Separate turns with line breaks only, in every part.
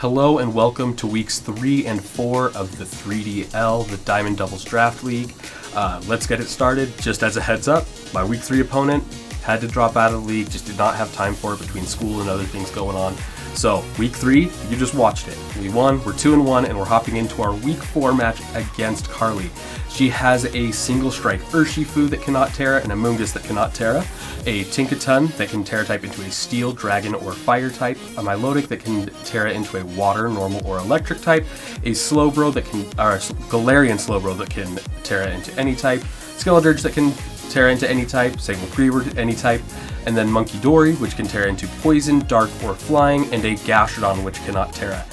Hello and welcome to weeks 3 and 4 of the 3DL, the Diamond Doubles Draft League. Let's get it started. Just as a heads up, my week 3 opponent had to drop out of the league, just did not have time for it between school and other things going on. So week 3, you just watched it. We won, we're 2-1, and we're hopping into our week 4 match against Carly. She has a single strike Urshifu that cannot Terra, an Amoonguss that cannot Terra, a Tinkaton that can Terra type into a Steel, Dragon, or Fire type, a Milotic that can Terra into a Water, Normal, or Electric type, a Slowbro that can, or a Galarian Slowbro that can Terra into any type, Skeledirge that can Terra into any type, same with Greaver any type, and then Munkidori, which can Terra into Poison, Dark, or Flying, and a Gastrodon, which cannot Terra.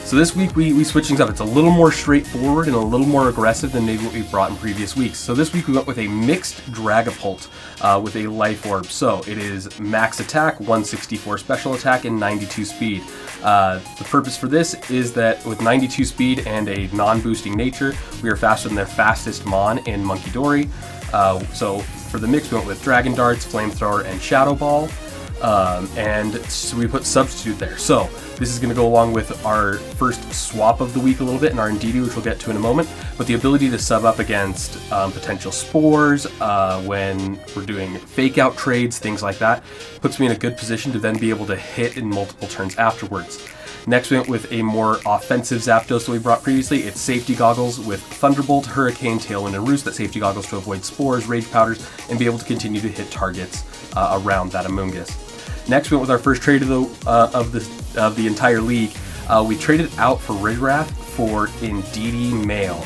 So this week we switched things up. It's a little more straightforward and a little more aggressive than maybe what we brought in previous weeks. So this week we went with a mixed Dragapult with a Life Orb. So it is max attack, 164 special attack, and 92 speed. The purpose for this is that with 92 speed and a non-boosting nature, we are faster than their fastest Mon in Munkidori. So for the mix we went with Dragon Darts, Flamethrower, and Shadow Ball. And so we put Substitute there. So this is going to go along with our first swap of the week a little bit in our Indeedee, which we'll get to in a moment. But the ability to sub up against potential spores when we're doing fake out trades, things like that, puts me in a good position to then be able to hit in multiple turns afterwards. Next we went with a more offensive Zapdos that we brought previously. It's Safety Goggles with Thunderbolt, Hurricane, Tailwind, and Roost. That Safety Goggles to avoid spores, Rage Powders, and be able to continue to hit targets around that Amoonguss. Next, we went with our first trade of the entire league. We traded out for Rigrath for Indeedee Mail.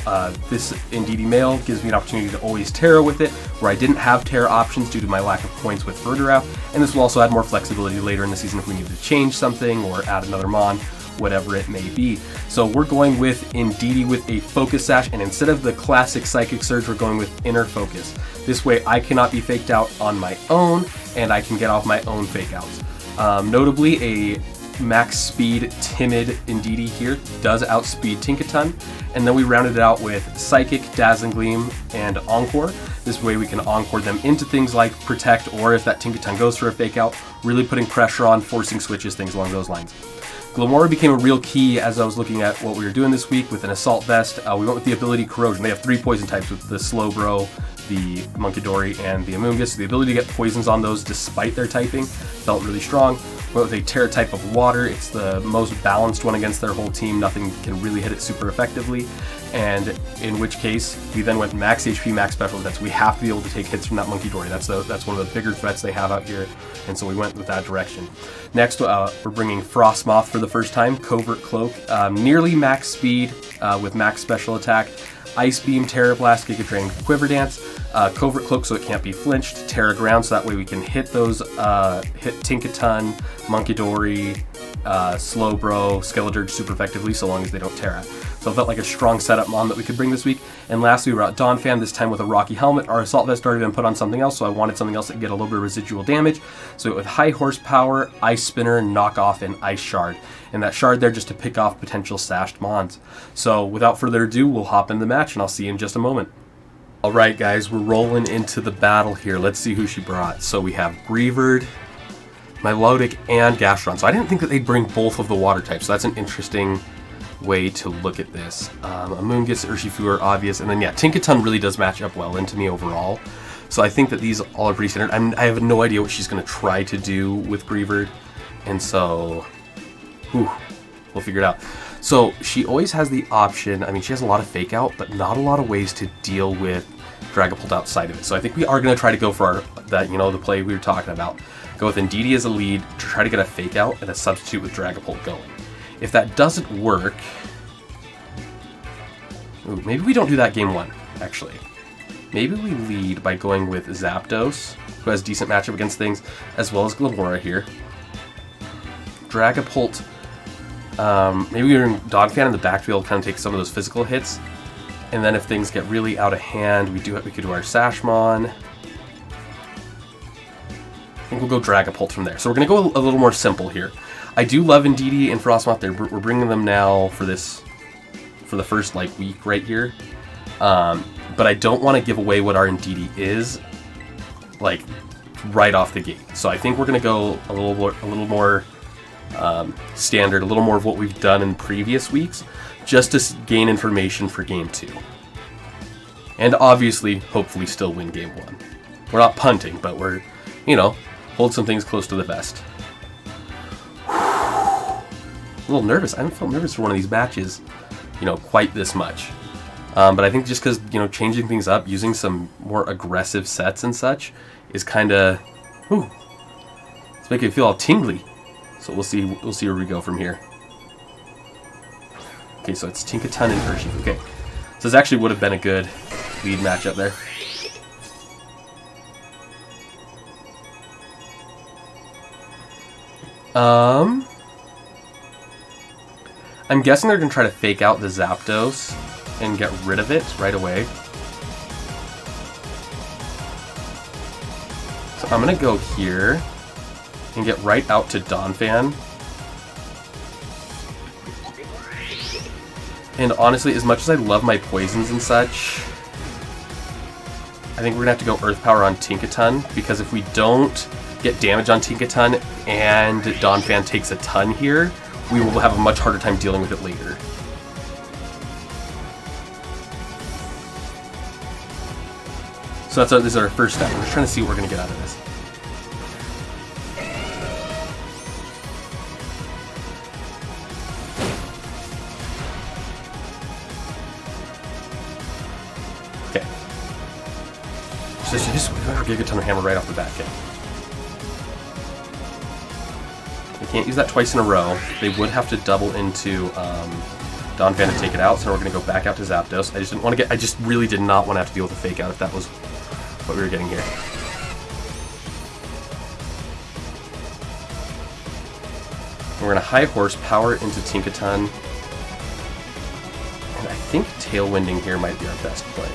This Indeedee Mail gives me an opportunity to always Terra with it, where I didn't have Terra options due to my lack of points with Verdurow, and this will also add more flexibility later in the season if we need to change something or add another Mon, whatever it may be. So we're going with Indeedee with a Focus Sash, and instead of the classic Psychic Surge, we're going with Inner Focus. This way I cannot be faked out on my own, and I can get off my own fake outs. Notably, a max speed timid Indeedee here does outspeed Tinkaton, and then we rounded it out with Psychic, Dazzling Gleam, and Encore. This way we can Encore them into things like Protect, or if that Tinkaton goes for a fake out, really putting pressure on, forcing switches, things along those lines. Glamora became a real key as I was looking at what we were doing this week with an Assault Vest. We went with the ability Corrosion. They have 3 poison types with the Slowbro, the Munkidori, and the Amoonguss. So the ability to get poisons on those despite their typing felt really strong. Went with a Terra type of Water. It's the most balanced one against their whole team. Nothing can really hit it super effectively. And in which case, we then went max HP, max special defense. We have to be able to take hits from that Munkidori. That's one of the bigger threats they have out here, and so we went with that direction. Next, we're bringing Frostmoth for the first time, Covert Cloak, nearly max speed with max special attack, Ice Beam, Terra Blast, Giga Drain, Quiver Dance, Covert Cloak so it can't be flinched, Terra Ground so that way we can hit those, hit Tinkaton, Munkidori, Slowbro, Skeledirge super effectively so long as they don't Terra. So it felt like a strong setup Mon that we could bring this week. And lastly, we brought Donphan, this time with a Rocky Helmet. Our Assault Vest already been put on something else, so I wanted something else that could get a little bit of residual damage. So with High Horsepower, Ice Spinner, Knock Off, and Ice Shard. And that Shard there just to pick off potential sashed Mons. So without further ado, we'll hop in the match, and I'll see you in just a moment. Alright guys, we're rolling into the battle here. Let's see who she brought. So we have Greaver, Milotic, and Gastrodon. So I didn't think that they'd bring both of the water types, so that's an interesting way to look at this. Amoonguss, Urshifu are obvious, and then yeah, Tinkaton really does match up well into me overall. So I think that these all are pretty standard. I have no idea what she's going to try to do with Greaver, and so we'll figure it out. So she always has the option, I mean she has a lot of fake out, but not a lot of ways to deal with Dragapult outside of it. So I think we are going to try to go for the play we were talking about. Go with Indeedee as a lead to try to get a fake out and a substitute with Dragapult going. If that doesn't work, maybe we don't do that game 1, actually. Maybe we lead by going with Zapdos, who has decent matchup against things, as well as Glamora here. Dragapult, maybe we bring Donphan in the backfield, kind of take some of those physical hits, and then if things get really out of hand, we could do our Sashmon. I think we'll go Dragapult from there. So we're going to go a little more simple here. I do love Indeedee and Frostmoth. We're bringing them now for the first week right here. But I don't want to give away what our Indeedee is, right off the gate. So I think we're going to go a little more standard, a little more of what we've done in previous weeks, just to gain information for Game 2. And obviously, hopefully still win Game 1. We're not punting, but we're, hold some things close to the vest. A little nervous. I haven't felt nervous for one of these matches, quite this much. But I think just because, changing things up, using some more aggressive sets and such is kind of, it's making me feel all tingly. So we'll see where we go from here. Okay, so it's Tinkaton and Urshifu. Okay, so this actually would have been a good lead matchup there. I'm guessing they're going to try to fake out the Zapdos and get rid of it right away. So I'm going to go here and get right out to Donphan. And honestly, as much as I love my poisons and such, I think we're going to have to go Earth Power on Tinkaton, because if we don't get damage on Tinkaton and Donphan takes a ton here, we will have a much harder time dealing with it later. So this is our first step. We're just trying to see what we're going to get out of this. Okay. So just Gigaton Hammer right off the bat. Okay. We can't use that twice in a row. They would have to double into Donphan to take it out, so we're going to go back out to Zapdos. I just really did not want to have to deal with a fake out if that was what we were getting here. And we're going to high horsepower into Tinkaton. And I think Tailwinding here might be our best play.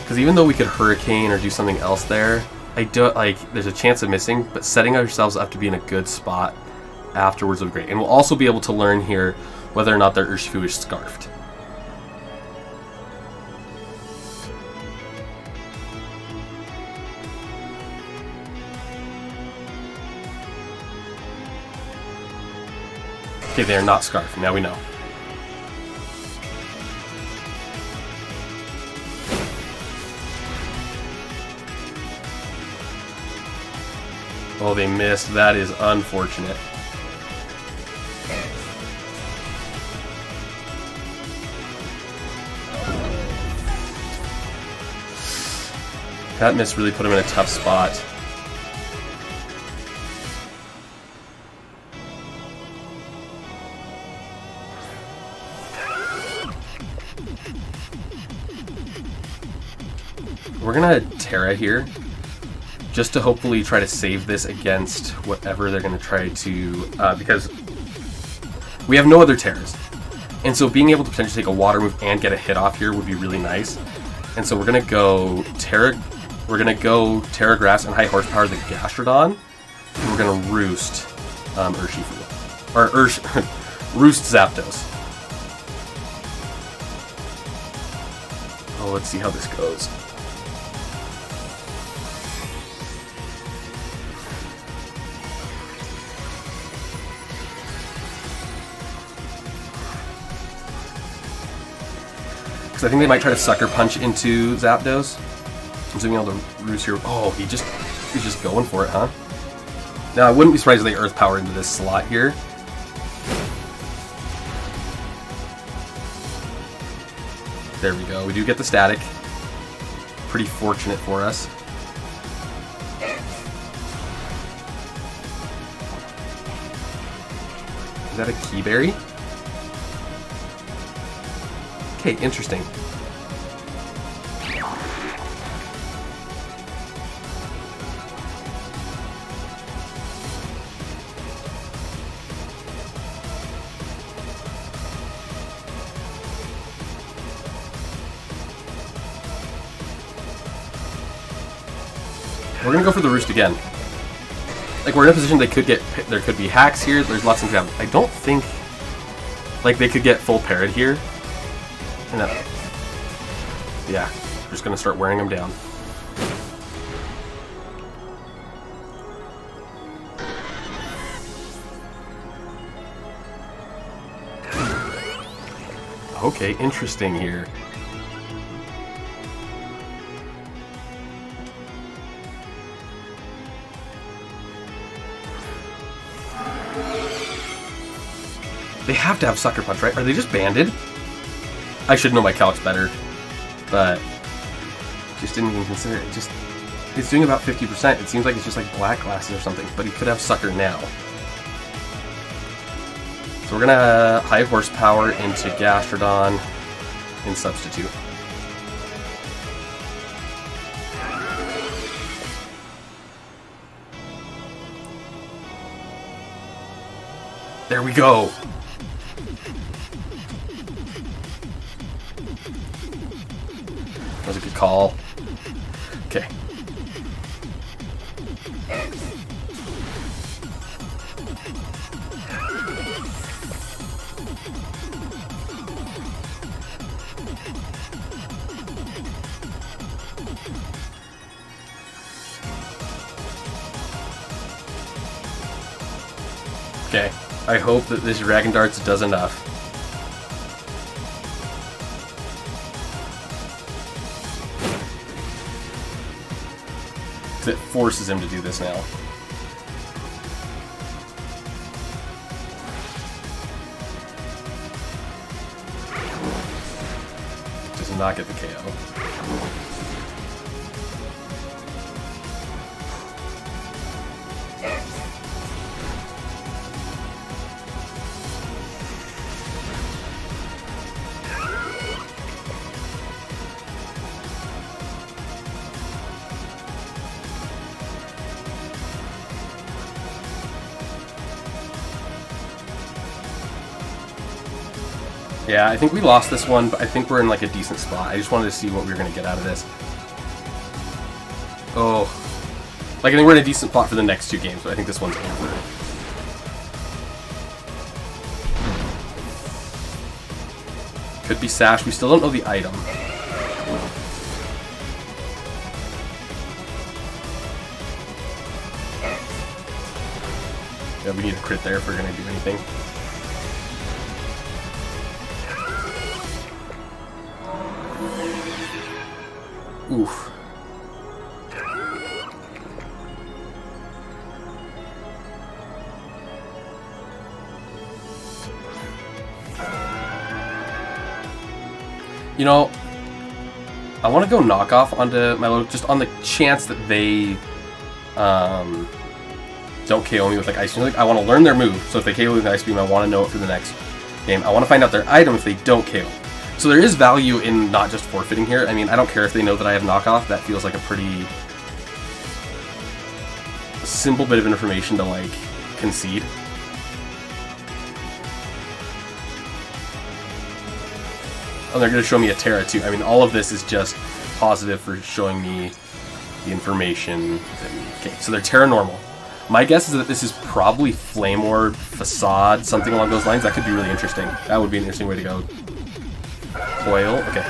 Because even though we could Hurricane or do something else there, there's a chance of missing, but setting ourselves up to be in a good spot afterwards would be great. And we'll also be able to learn here whether or not their Urshifu is scarfed. Okay, they are not scarfed. Now we know. Oh, they missed. That is unfortunate. That miss really put him in a tough spot. We're gonna Terra here, just to hopefully try to save this against whatever they're going to try to, because we have no other Terras. And so being able to potentially take a water move and get a hit off here would be really nice. And so we're going to go Terra Grass and high horsepower the Gastrodon, and we're going to Roost Urshifu. Or Roost Zapdos. Oh, let's see how this goes. I think they might try to Sucker Punch into Zapdos. I'm zooming on the Roost here. Oh, he's just going for it, huh? Now, I wouldn't be surprised if they Earth Power into this slot here. There we go. We do get the static. Pretty fortunate for us. Is that a Keyberry? Okay, interesting. We're gonna go for the Roost again. Like, we're in a position there could be hacks here, there's lots of things. I don't think, like, they could get full parried here. And yeah, we're just gonna start wearing them down. Okay, interesting here. They have to have Sucker Punch, right? Are they just banded? I should know my calcs better, but just didn't even consider it. Just it's doing about 50%. It seems like it's just like black glasses or something, but he could have Sucker now. So we're gonna high horsepower into Gastrodon and substitute. There we go. That was a good call. Okay. Okay. I hope that this Dragon Darts does enough. It forces him to do this now. Does not get the KO. Yeah, I think we lost this one, but I think we're in like a decent spot. I just wanted to see what we were going to get out of this. Oh. Like, I think we're in a decent spot for the next two games, but I think this one's over. Could be Sash. We still don't know the item. Yeah, we need a crit there if we're going to do anything. Oof. You know, I want to go knockoff onto my load just on the chance that they don't KO me with like Ice Beam. Like, I want to learn their move, so if they KO me with Ice Beam, I want to know it for the next game. I want to find out their item if they don't KO. So there is value in not just forfeiting here. I mean, I don't care if they know that I have knockoff. That feels like a pretty simple bit of information to, like, concede. Oh, they're going to show me a Terra, too. I mean, all of this is just positive for showing me the information. Okay, so they're Terra normal. My guess is that this is probably Flame Orb, Facade, something along those lines. That could be really interesting. That would be an interesting way to go. Coil, okay.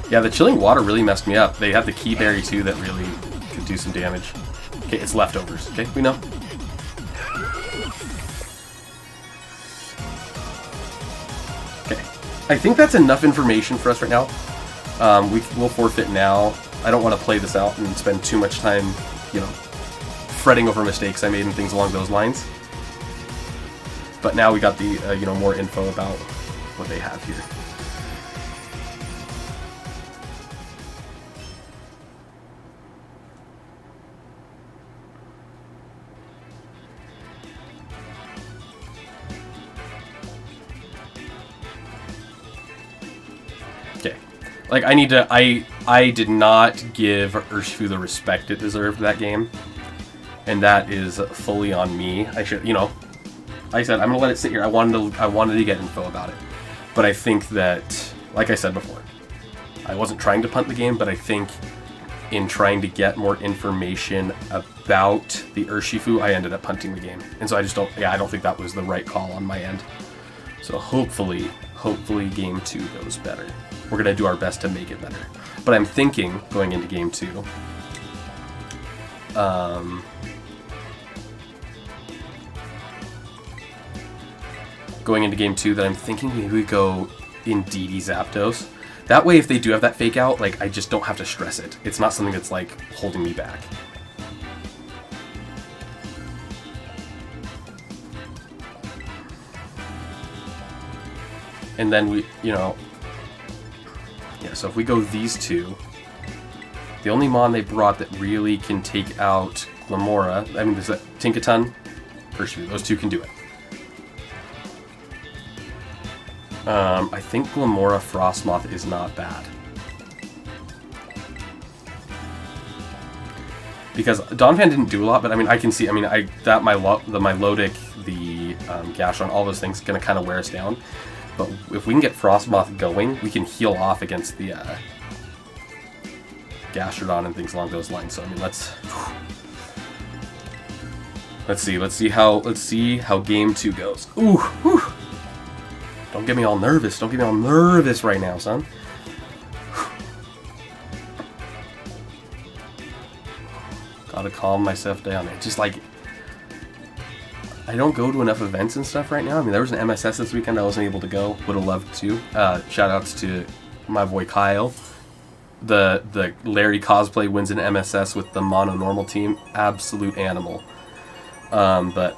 Yeah, the Chilling Water really messed me up. They have the Key Berry too that really could do some damage. Okay, it's leftovers. Okay, we know. Okay, I think that's enough information for us right now. We'll forfeit now. I don't want to play this out and spend too much time, you know, fretting over mistakes I made and things along those lines. But now we got the you know, more info about what they have here. Okay, like I need to. I did not give Urshifu the respect it deserved that game. And that is fully on me. I should, you know, like I said, I'm gonna let it sit here. I wanted to get info about it, but I think that, like I said before, I wasn't trying to punt the game, but I think in trying to get more information about the Urshifu, I ended up punting the game, and so I just don't. Yeah, I don't think that was the right call on my end. So hopefully game 2 goes better. We're gonna do our best to make it better. But I'm thinking going into game 2. going into game 2 that I'm thinking maybe we go Indeedee Zapdos. That way, if they do have that fake out, like, I just don't have to stress it. It's not something that's, like, holding me back. And then we, you know... Yeah, so if we go these two... The only Mon they brought that really can take out Glamora... I mean, there's a Tinkaton, Urshifu. Those two can do it. I think Glamora Frostmoth is not bad. Because Donphan didn't do a lot, but I mean, I can see, I mean, my Milotic, the Gastrodon, all those things going to kind of wear us down. But if we can get Frostmoth going, we can heal off against the Gastrodon and things along those lines. So I mean, let's see how game 2 goes. Ooh, whew. Don't get me all nervous. Don't get me all nervous right now, son. Gotta calm myself down. It's just like, I don't go to enough events and stuff right now. I mean, there was an MSS this weekend I wasn't able to go. Would have loved to. Shout outs to my boy Kyle. The Larry cosplay wins an MSS with the mono normal team. Absolute animal. But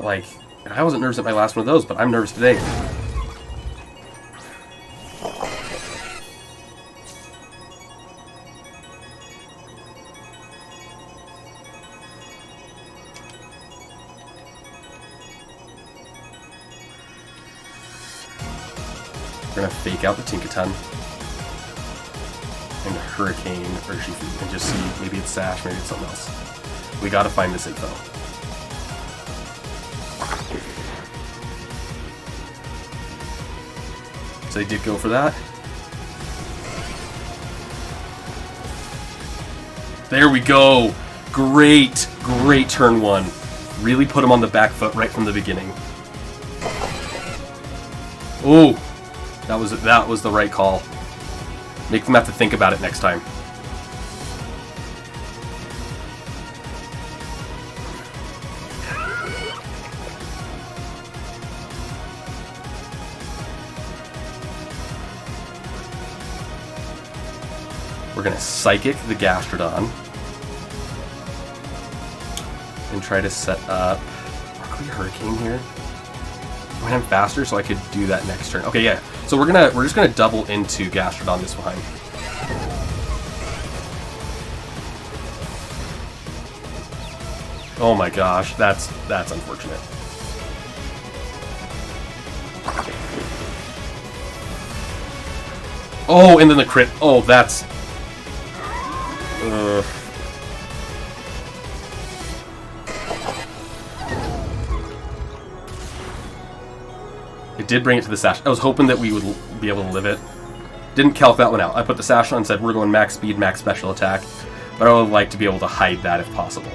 like, I wasn't nervous at my last one of those, but I'm nervous today. We're gonna fake out the Tinkaton and a Hurricane Urshifu and just see, maybe it's Sash, maybe it's something else. We gotta find this info. So they did go for that. There we go. Great turn 1. Really put him on the back foot right from the beginning. Oh, that was the right call. Make them have to think about it next time. We're going to Psychic the Gastrodon and try to set up Rockly Hurricane here. When I'm faster, so I could do that next turn. Okay, yeah. So we're just gonna double into Gastrodon this behind. Oh my gosh, that's unfortunate. Oh, and then the crit. Oh, that's. It did bring it to the Sash. I was hoping that we would be able to live it. Didn't calc that one out. I put the Sash on and said we're going max speed, max special attack. But I would like to be able to hide that if possible.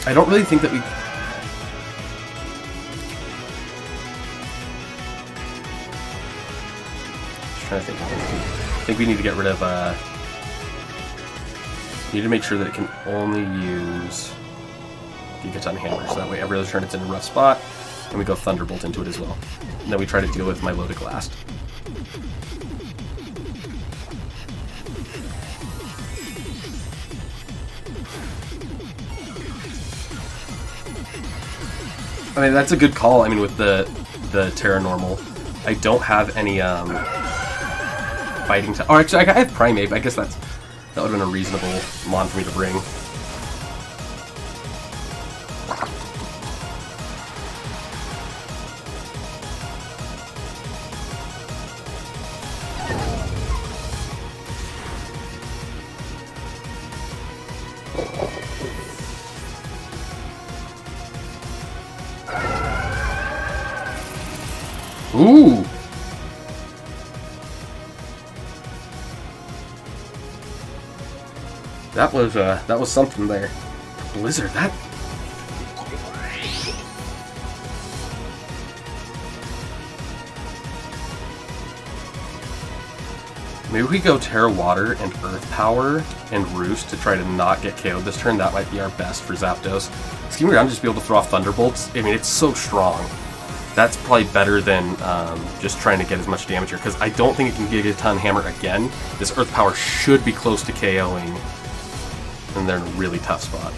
I don't really think that we... Just trying to think. I think we need to get rid of... We need to make sure that it can only use Gigaton Hammer, so that way every other turn it's in a rough spot, and we go Thunderbolt into it as well. And then we try to deal with Milotic last. I mean, that's a good call. I mean, with the Terra Normal, I don't have any fighting time. Oh, actually, I have Primeape. I guess that would have been a reasonable mon for me to bring. Ooh! that was something there. Blizzard, that... Maybe we go Terra Water and Earth Power and Roost to try to not get KO'd this turn. That might be our best for Zapdos. Scheming around, just be able to throw off Thunderbolts. I mean, it's so strong. That's probably better than just trying to get as much damage here, because I don't think it can get a ton hammer again. This Earth Power should be close to KOing, and they're in a really tough spot.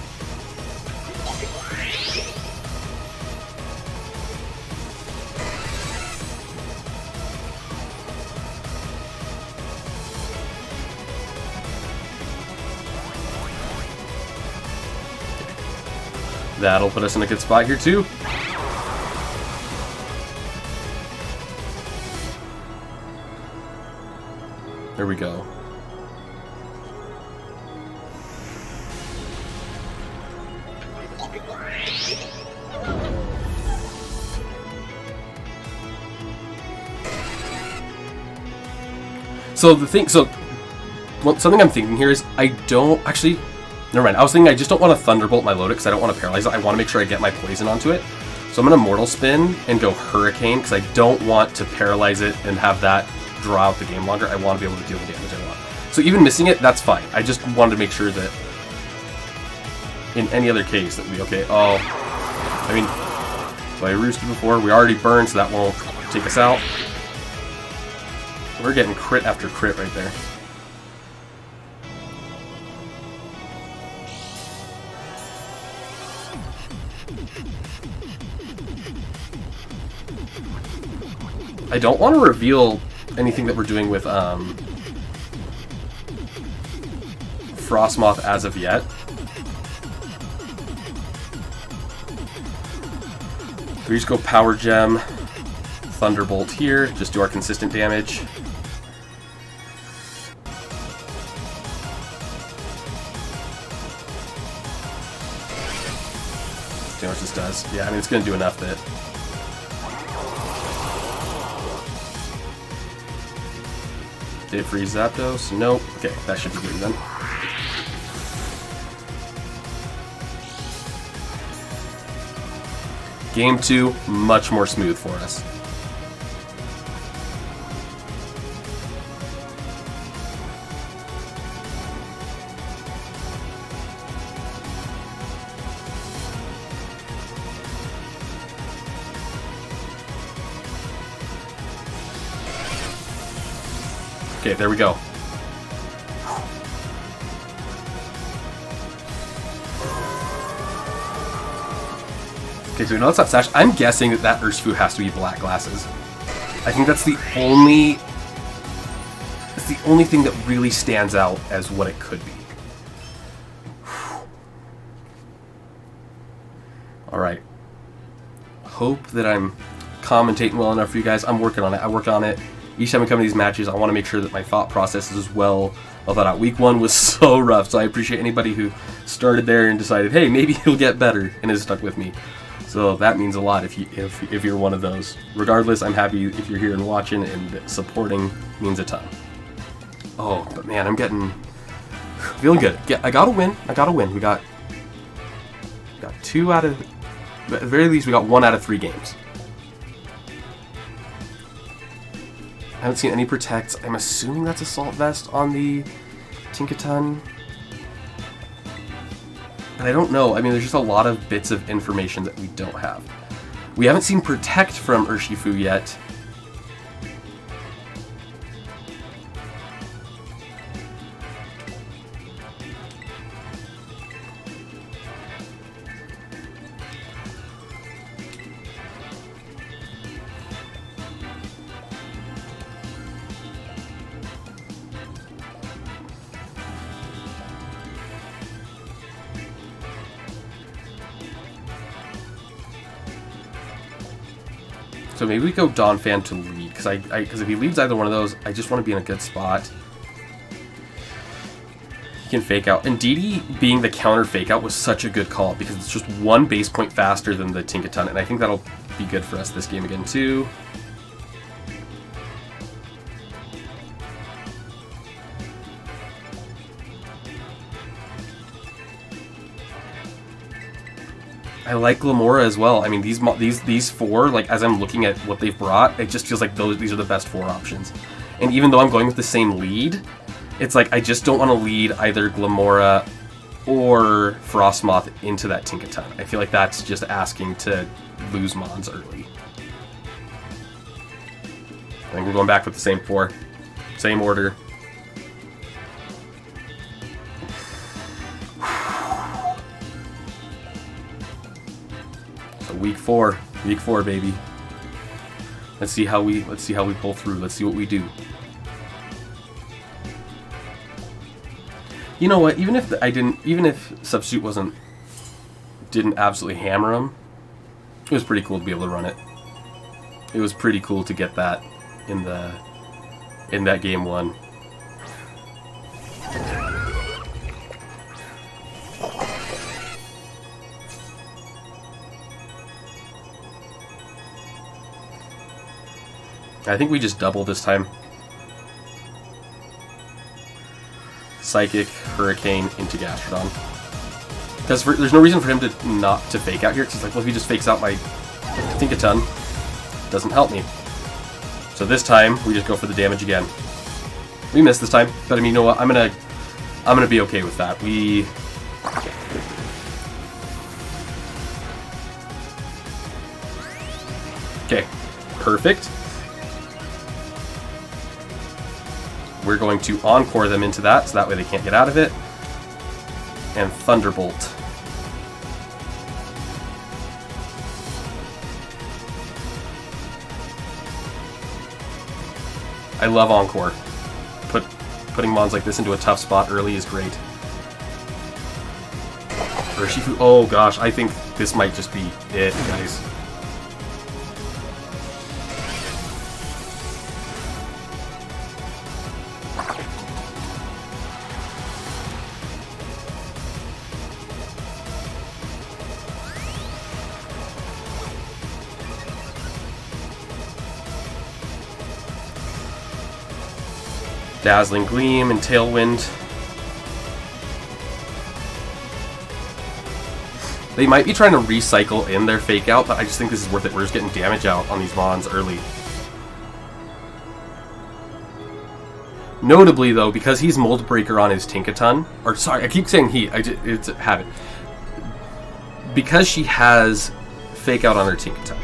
That'll put us in a good spot here too. There we go. Something I'm thinking here is I don't actually. Never mind. I was thinking I just don't want to Thunderbolt my Loaded because I don't want to paralyze it. I want to make sure I get my poison onto it. So I'm going to Mortal Spin and go Hurricane because I don't want to paralyze it and have that draw out the game longer. I want to be able to deal the damage I want. So even missing it, that's fine. I just wanted to make sure that in any other case that we okay. Oh, I mean, so I roosted before. We already burned, so that won't take us out. We're getting crit after crit right there. I don't want to reveal anything that we're doing with Frostmoth as of yet. We just go Power Gem, Thunderbolt here, just do our consistent damage. See how much this does. Yeah, I mean, it's going to do enough that... Did it freeze Zapdos? Nope. Okay, that should be good then. Game 2, much more smooth for us. Okay, there we go. Okay, so we know it's not Sash. I'm guessing that Urshifu has to be black glasses. I think that's the only thing that really stands out as what it could be. Alright. Hope that I'm commentating well enough for you guys. I'm working on it. I work on it. Each time I come to these matches, I want to make sure that my thought process is well thought out. Week 1 was so rough, so I appreciate anybody who started there and decided, hey, maybe he'll get better, and has stuck with me. So that means a lot if you're one of those. Regardless, I'm happy if you're here and watching, and supporting means a ton. Oh, but man, I'm feeling good. Yeah, I gotta win. We got 2 out of, at the very least, we got 1 out of 3 games. I haven't seen any protects. I'm assuming that's Assault Vest on the Tinkaton. And I don't know. I mean, there's just a lot of bits of information that we don't have. We haven't seen Protect from Urshifu yet. So maybe we go Donphan to lead, because if he leads either one of those, I just want to be in a good spot. He can fake out. And Didi being the counter fake out was such a good call, because it's just 1 base point faster than the Tinkaton, and I think that'll be good for us this game again too. I like Glamora as well. I mean, these four, like, as I'm looking at what they've brought, it just feels like these are the best four options. And even though I'm going with the same lead, it's like I just don't want to lead either Glamora or Frostmoth into that Tinkaton. I feel like that's just asking to lose Mons early. I think we're going back with the same four. Same order. So week four, baby. Let's see how we pull through. Let's see what we do. You know what? Even if Substitute didn't absolutely hammer him, it was pretty cool to be able to run it. It was pretty cool to get that in that game one. I think we just double this time. Psychic, Hurricane, into Gastrodon. Because there's no reason for him to not to fake out here. Because he's like, well, if he just fakes out my Tinkaton, doesn't help me. So this time we just go for the damage again. We missed this time, but I mean, you know what? I'm gonna be okay with that. Okay, perfect. We're going to Encore them into that, so that way they can't get out of it. And Thunderbolt. I love Encore. Putting Mons like this into a tough spot early is great. Urshifu, oh gosh, I think this might just be it, guys. Dazzling Gleam and Tailwind. They might be trying to recycle in their Fake Out, but I just think this is worth it. We're just getting damage out on these Mons early. Notably, though, because he's Mold Breaker on his Tinkaton, or sorry, I keep saying he, it's a habit. Because she has Fake Out on her Tinkaton,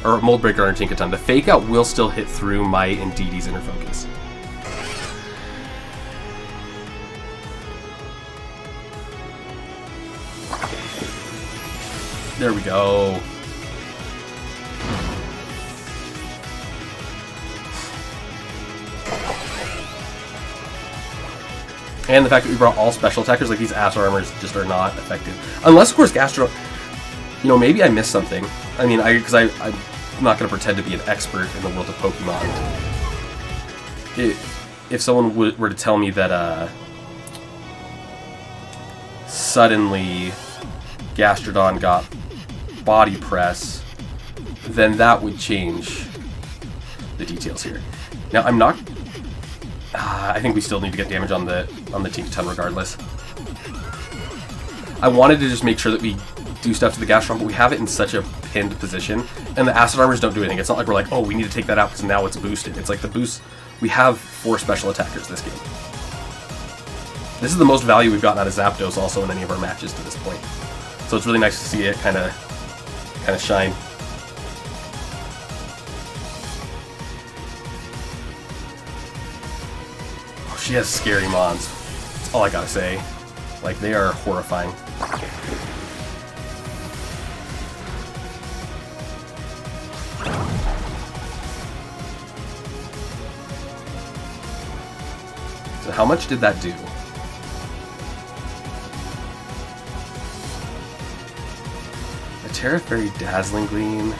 or Mold Breaker on her Tinkaton, the Fake Out will still hit through Might and Dee Dee's Inner Focus. There we go. And the fact that we brought all special attackers, like these Astro Armors just are not effective. Unless, of course, Gastro... You know, maybe I missed something. I mean, because I'm not going to pretend to be an expert in the world of Pokemon. If someone were to tell me that, suddenly Gastrodon got Body Press, then that would change the details here. Now, I'm not... I think we still need to get damage on the Tinkaton regardless. I wanted to just make sure that we do stuff to the Gastrodon, but we have it in such a pinned position, and the Acid Armors don't do anything. It's not like we're like, oh, we need to take that out because now it's boosted. It's like the boost... We have 4 special attackers this game. This is the most value we've gotten out of Zapdos also in any of our matches to this point. So it's really nice to see it kind of shine. Oh, she has scary Mons. That's all I gotta say. Like, they are horrifying. So how much did that do? Terra Fairy Dazzling Gleam.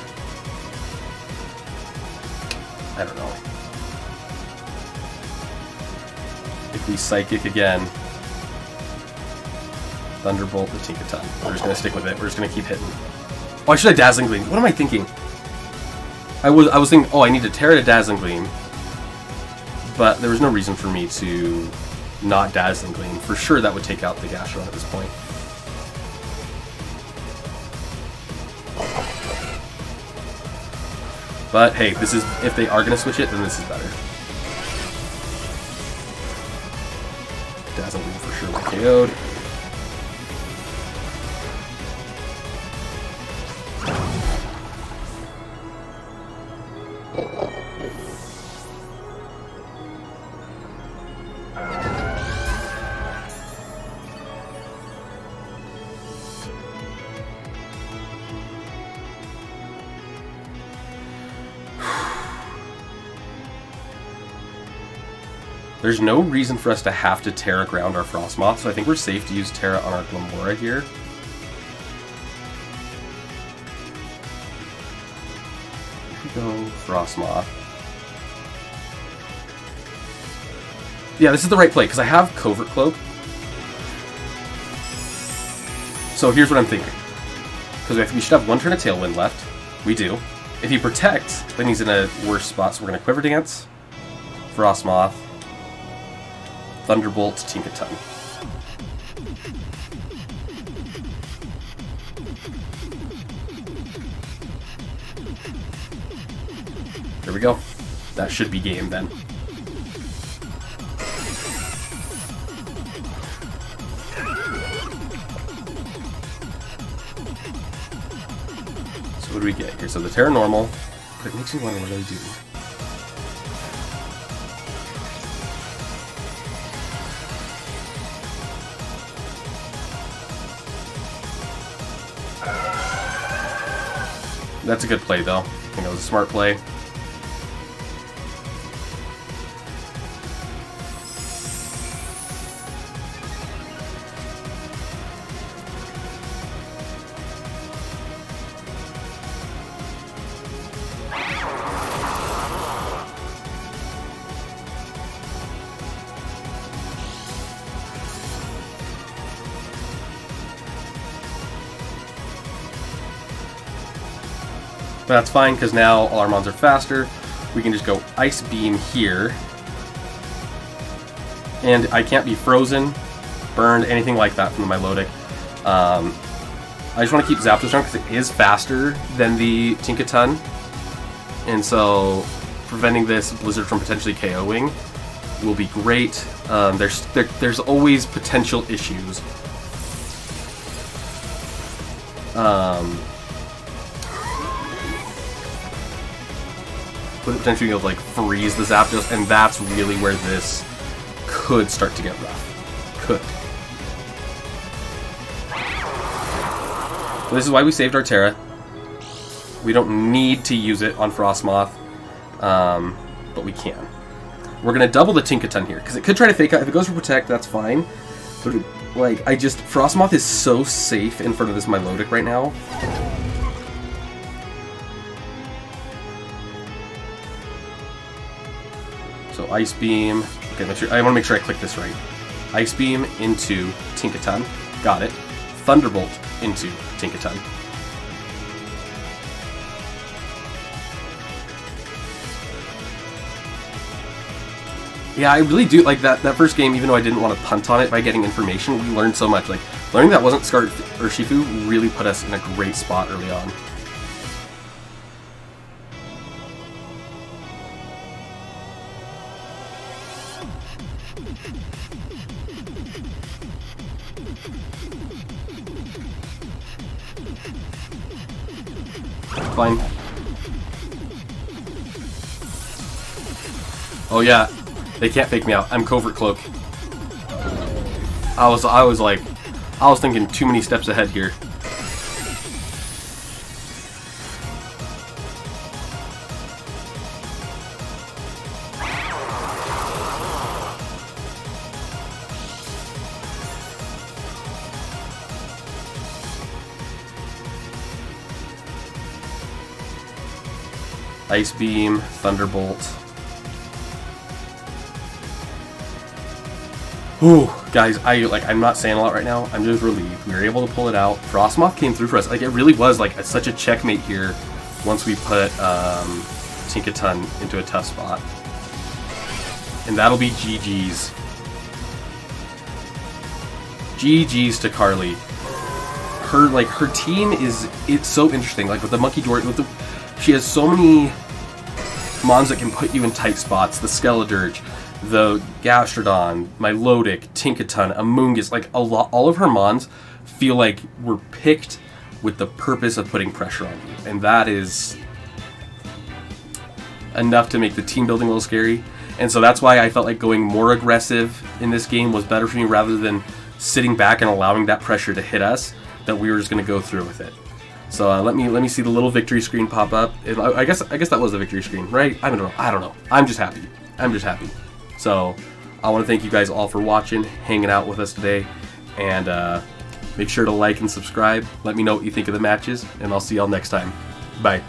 I don't know. If we Psychic again, Thunderbolt the Tinkaton. We're just gonna stick with it. We're just gonna keep hitting. Oh, I should have Dazzling Gleam. What am I thinking? I was thinking, oh, I need to Terra to Dazzling Gleam, but there was no reason for me to not Dazzling Gleam. For sure, that would take out the Gastrodon at this point. But hey, this is, if they are going to switch it, then this is better. Dazzling for sure will KO'd. There's no reason for us to have to Terra ground our Frostmoth, so I think we're safe to use Terra on our Glamora here. Here we go, Frostmoth. Yeah, this is the right play, because I have Covert Cloak. So here's what I'm thinking. Because we should have one turn of Tailwind left. We do. If he protects, then he's in a worse spot, so we're going to Quiver Dance, Frostmoth, Thunderbolt, Tinkaton. There we go. That should be game then. So what do we get here? So the Terra Normal, but it makes me wonder what do I do. That's a good play, though. I think it was a smart play. But that's fine, because now all our mons are faster. We can just go Ice Beam here. And I can't be frozen, burned, anything like that from the Milotic. I just want to keep Zapdos around because it is faster than the Tinkaton. And so preventing this Blizzard from potentially KOing will be great. There's always potential issues. Would potentially be able to like freeze the Zapdos, and that's really where this could start to get rough. Could. So this is why we saved our Terra. We don't need to use it on Frostmoth, but we can. We're gonna double the Tinkaton here because it could try to fake out. If it goes for Protect, that's fine. But Frostmoth is so safe in front of this Milotic right now. So Ice Beam. Okay, I want to make sure I click this right. Ice Beam into Tinkaton. Got it. Thunderbolt into Tinkaton. Yeah, I really do like that first game. Even though I didn't want to punt on it by getting information, we learned so much. Like learning that wasn't Scarlet or Shifu really put us in a great spot early on. Fine. Oh yeah, they can't fake me out. I'm Covert Cloak. I was thinking too many steps ahead here. Ice Beam, Thunderbolt. Ooh, guys, I'm not saying a lot right now. I'm just relieved we were able to pull it out. Frostmoth came through for us. Like it really was like such a checkmate here once we put Tinkaton into a tough spot. And that'll be GG's. GG's to Carly. Her team it's so interesting. Like with the Monkey Dwarf, she has so many Mons that can put you in tight spots. The Skeledirge, the Gastrodon, Milotic, Tinkaton, Amoonguss, like all of her Mons feel like were picked with the purpose of putting pressure on you. And that is enough to make the team building a little scary. And so that's why I felt like going more aggressive in this game was better for me, rather than sitting back and allowing that pressure to hit us, that we were just going to go through with it. So let me see the little victory screen pop up. I guess that was the victory screen, right? I don't know. I'm just happy. So I want to thank you guys all for watching, hanging out with us today, and make sure to like and subscribe. Let me know what you think of the matches, and I'll see y'all next time. Bye.